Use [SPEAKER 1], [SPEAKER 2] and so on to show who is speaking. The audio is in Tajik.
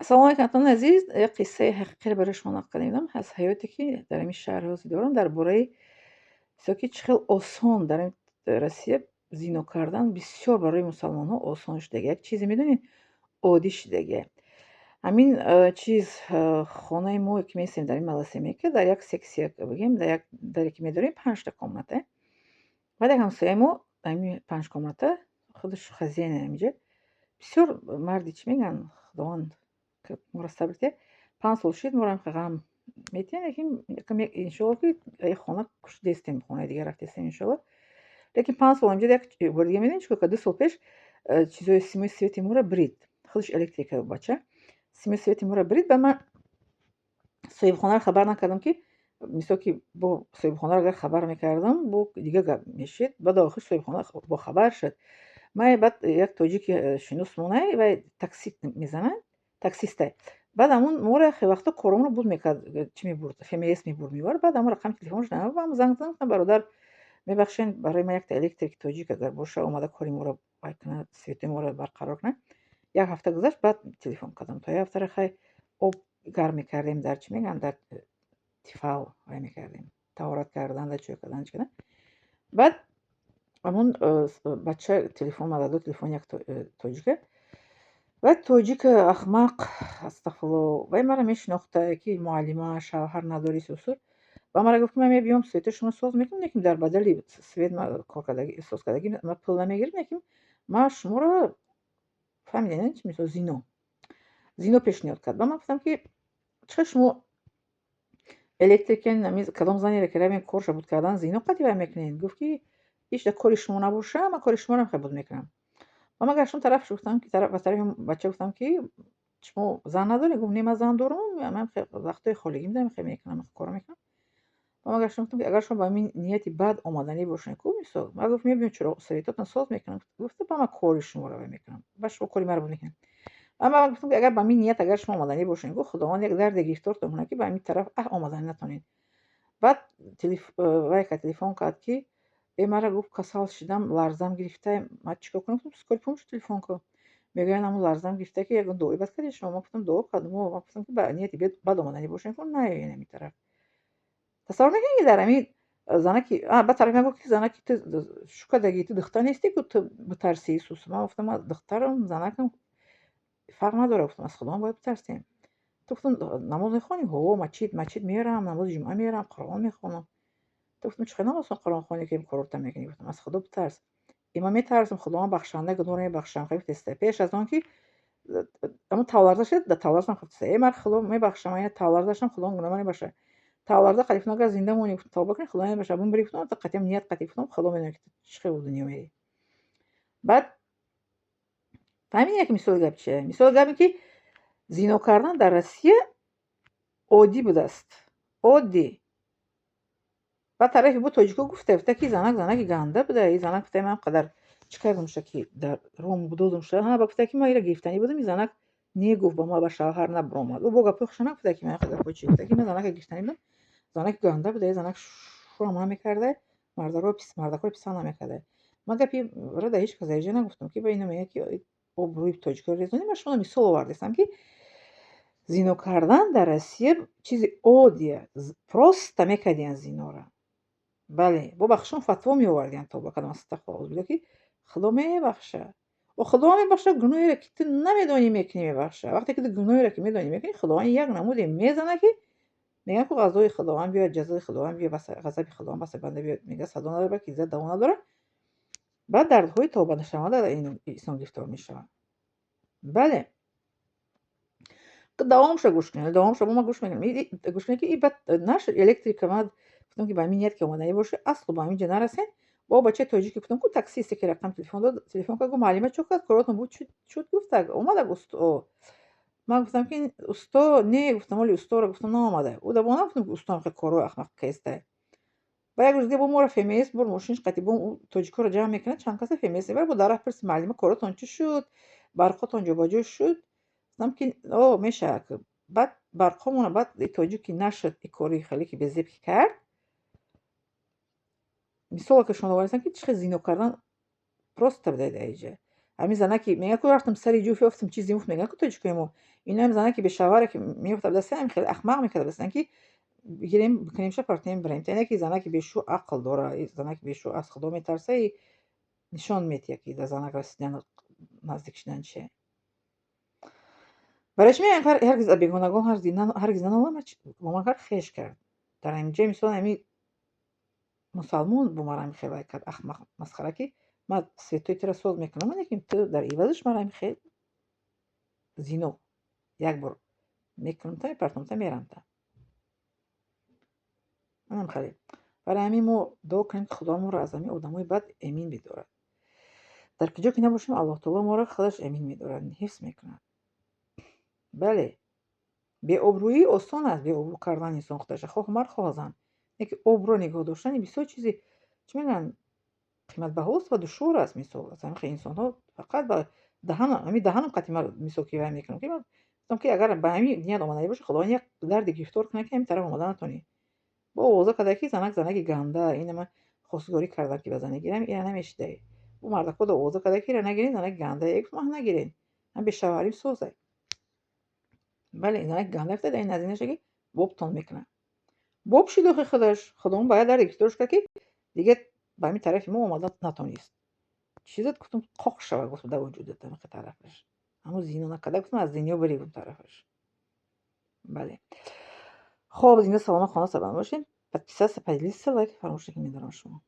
[SPEAKER 1] Ассалому алайкум азиз. Як қиссаи ҳақиқиро барои шумо нақл кардем аз ҳаёте, ки дар ҳамин шаҳрҳои дорам, дар бораи ки чӣ хел осон дар ин Россия зино кардан бисёр барои мусалмонҳо осон шудааги, як чизе медонед оддӣ шудааги. Ҳамин чиз хонаи мо ки меистем дар ин Малосемека, дар як секция бигем, дар як даре ки медорем 5 та комната. Баъд як ҳамсояи мо ҳамин 5 комната худаш хазяин ҳаминҷа бисёр марди чӣ мегӯянд худованд моро сабр диҳад. 5 сол шуд моро ғам метиҳем, лекин якам иншоалло ки як хона кушидестем, хонаи дигар рафтестем иншоалло. Лекин 5 сол ҳамҷода як бори дига медонед чӣ кар кард? 2 сол пеш чизои симои свети моро брид. Худаш электрика бача. Симои свети моро брид. Ба ман соҳибхонаро хабар накардам, ки мисол ки бо соҳибхонаро агар хабар мекардам, бо дигар гап мешид. Баъд охир соҳибхона бохабар шуд. Ман баъд як тоҷики шинос монай вай такси мезанад, таксисте. Баъд ҳамон моро хеле вақто коромро буд мекард, чӣ мебурд, ФМС мебурд мевард. Баъд ҳамон рақами телефонаш намебурд. Баъд занг задам, гуфтам: бародар, мебахшед, барои ман якта электрик тоҷик агар боша, омада кори моро вай кунад, светои моро барқарор кунад. Як ҳафта гузашт, баъд телефон кардам. То як ҳафтара хай об гарм мекардем дар чӣ мегӯянд, дар тифал вай мекардем, таҳорат кардан, дар чӯ кардан, чӣ кардан. Баъд ҳамон бача телефон мада дод, телефони як тоҷика. Вай тоҷик ахмақ, астағфирулло, вай маро мешинохта, ки муаллима, шавҳар надори сусур. Ва маро гуфт, ки ман мебиём светои шумо соз мекунам, лекин дар бадали свет ман коркардагӣ, созкардагӣ ман пул намегирам, лекин ман шуморо фаҳмидед чӣ мисол зино пешниҳод кард. Ба ман гуфтам, ки чӣ хел шумо электрикен, кадом занеро ки равен корша буд кардан, зино қатъи вай мекунед? Гуфт, ки ҳеҷ кори шумо набоша, ман кори шуморо хай буд мекунам. Ва ман гаштам тарафаш гуфтам, ки ба тарафи бача гуфтам, ки шумо зан надоред? Гуфт: не, ман зан дорам, ман вақтҳои холигӣ медарам, хеле мекунам, коро мекунам. Ва ман гаштам гуфтам, ки агар шумо ба ҳамин нияти бад омаданӣ бошед, ку мисол ман гуфт: мебинем чироғ светотон соз мекунам. Гуфт: ба ман кори шуморо вай мекунам, ба шумо кори маро буд мекунам. Ва ман гуфтам, ки агар ба ҳамин ният агар шумо омаданӣ бошед, гуфт худованд як дарде гирифтортон кунад, ки ба ҳамин тараф омаданӣ натонед. Баъд вай телефон кард, ки маро гуфт касал шидам, ларзам гирифта, ман чӣ кор кунам? Гуфтам: скори помощи телефон кун. Мегӯянд ҳамон ларзам гирифта, ки ягон дуои бад кардед шумо? Ман гуфтам: дуо кардам. Ман гуфтам, ки ба нияти бад омаданӣ бошед, наёед ҳамин тараф. Тасаввур мекунед, ки дар ҳамин занаки баъд тарафи ман гуфт, ки занаки ту чӯ кардаги, ту духтар нестӣ, ки ту битарсӣ сус. Ман гуфтам: ман духтарам, занакам фарқ надорад. Гуфтам: аз худованд бояд битарсем. Ту гуфтам: намоз мехонӣ? Ҳо, масҷид меравам, намози ҷумъа меравам, Қуръон мехонам. То гуфтам: чӣ хел намоз Қуръон хонӣ, ки корорта мекунӣ? Гуфтам: аз Худо битарс. Ман метарсам, худованд бахшандаи гуноҳро мебахшам. Хефтеста. Пеш аз он ки ҳамон тавларза шуд, дар тавларзам хефтеста. Ман Худо мебахшам, ан тавларзашам худованд гуноҳ ман мебахшад. Тавларза қадиф агар зинда монӣ, тавба кунӣ, худо мебахшад. Бумри гуфтам, қатъиан ният қатъӣ гуфтам, худо медоне, ки ту чӣ хел дунё мерӣ. Баъд фаҳмидед як мисоли гап чия? Мисоли гап ин, ки зино кардан дар Россия оддӣ будааст. Оддӣ. Баъд тарафи бо тоҷико гуфта, ки занаки ганда буда. И занак гуфта: ман қадар чӣ кардам шуд, ки дар ром додам шуд. Баъд гуфта, ки ман инро гирифтанӣ будам. И занак негуфт ба ман, ба шавҳар набромад. Ӯ бо гапои хушо нагуфта, ки ман гапои чӣ гуфта, ки ман занака гирифтанӣ будам. Занаки ганда буда. И занак шурам намекарда, мардакоро писанд намекарда. Ман гапи рада ҳеҷ кас дар ҷо нагуфтам, ки ба ино мегӯяд, ки об рӯи тоҷикоро резонид. Ман шумо мисол овардистам, ки зино кардан дар Россия чизи оддия. Просто мекардиянд зиноро. бале, бо бахшон фатво меовардиянд то ба кадом астағфирулло, ки худо мебахшад. Худо мебахшад гуноҳеро, ки ту намедонӣ мекунӣ, мебахшад. вақте ки ту гуноҳеро, ки медонӣ мекунӣ, худованд як намуде мезанад, ки мегӯянд, ки ғазои худованд биёяд, ҷазои худованд биёяд, ғазаби худованд ба сар банда биёяд. Мегӯяд садо надорад, балки иззат даво надорад. баъд дардҳои тобанашаванда инсон гирифтор мешавад. бале, давомша гӯш кунед, давомша бо ман гӯш мекунед. Гӯш кунед, ки и баъд нашуд электрика. Ман гуфтам, ки ба ҳамин ният ки омаданӣ бошед, аслу ба ҳамин ҷо нарасед. Бо бачаи тоҷике гуфтам, ку таксисте, ки рақами телефон дод, телефон кард. Гуфт: муаллима чӯ кард? Коротон буд шуд? Гуфта: омада усто. Ман гуфтам, ки усто не. Гуфтам: оли усторо гуфтам наомада. Ӯ ба ман нагуфтам, ки усто ҳамин корҳои ахмақ кайста. Ба як рӯз дига бо моро ФМС бурд, мошинаш қатъи бо тоҷикоро ҷамъ мекунад. Чанд каса ФМС мебарад. Бо дар рафт пирсид: муаллима, коротон чӣ шуд? Барқотон ҷобаҷо шуд? Гуфтам, ки о, мешавад. баъд барқомона, баъд тоҷик ки нашуд, и кори хеле ки безеб ки кард. Мисоле ки шумо овардистам, ки чӣ хел зино кардан просто буда дар ин ҷо. همین زنکی میگه که رفتم سری جوفی افتم چیزی مفت میگه که تو چیکار مو اینا هم زنکی به شواره که میفته دست هم خیلی احمق میکرد بس اینکه بگیریم بکنیم شه پارتیم بریم تا اینکه زنکی به شو عقل داره زنکی به شو از خدا میترسه نشان میده که در زنک رسیدن نزدیک شدن چه برایش میگن هرگز بیگانگان هرگز ننالم با من خیش کرد در اینجا مثلا همین مسلمان با مرا خیلی کرد احمق مسخره که من سویتوی تر سوز میکنم من یکیم تو در ایوازش مرا خیلی زینو یک بار میکنم تا میپرتم تا میرم تا منم خیلی برای همین ما دعا کنیم که خدا ما را از همین آدمای بد امین بدارد در کجا که نباشیم الله تعالی ما را خودش امین میدارد حفظ میکند بله بی‌آبرویی آسان است بی‌آبرو کردن انسان خودش خواه مرد خواه زن یک آبرو نگاه داشتن بسیار چیزی چی میگن قیمت بهاست و دشوار است مثال از همین انسان ها فقط با دهنم قطعی مثال که وای میکنم که من گفتم که اگر به همین نیت آمده باشه خدا یک درد گرفتار کنه که همین طرف آمدن نتونی با اوضاع کده که زنک گنده این من خواستگاری کرده که بزنه گیرم این نمیشه او مرد خود اوضاع کده که نگیرین زنک گنده یک ماه نگیرین هم به شوهری سوزه بله این زنک گنده افتاد این از اینشه که بابتون میکنه باب شی داخل خودش خودمون باید در گرفتارش کرد که دیگه به همین طرف ما آمدن نتونست چیزت گفتم قاق شود گفتم در وجودت که طرفش اما زینو نکده گفتم از دنیا بری اون طرفش بله خب زینه سلام خانه سلام باشین پس سپاس لایک فراموش نکنید شما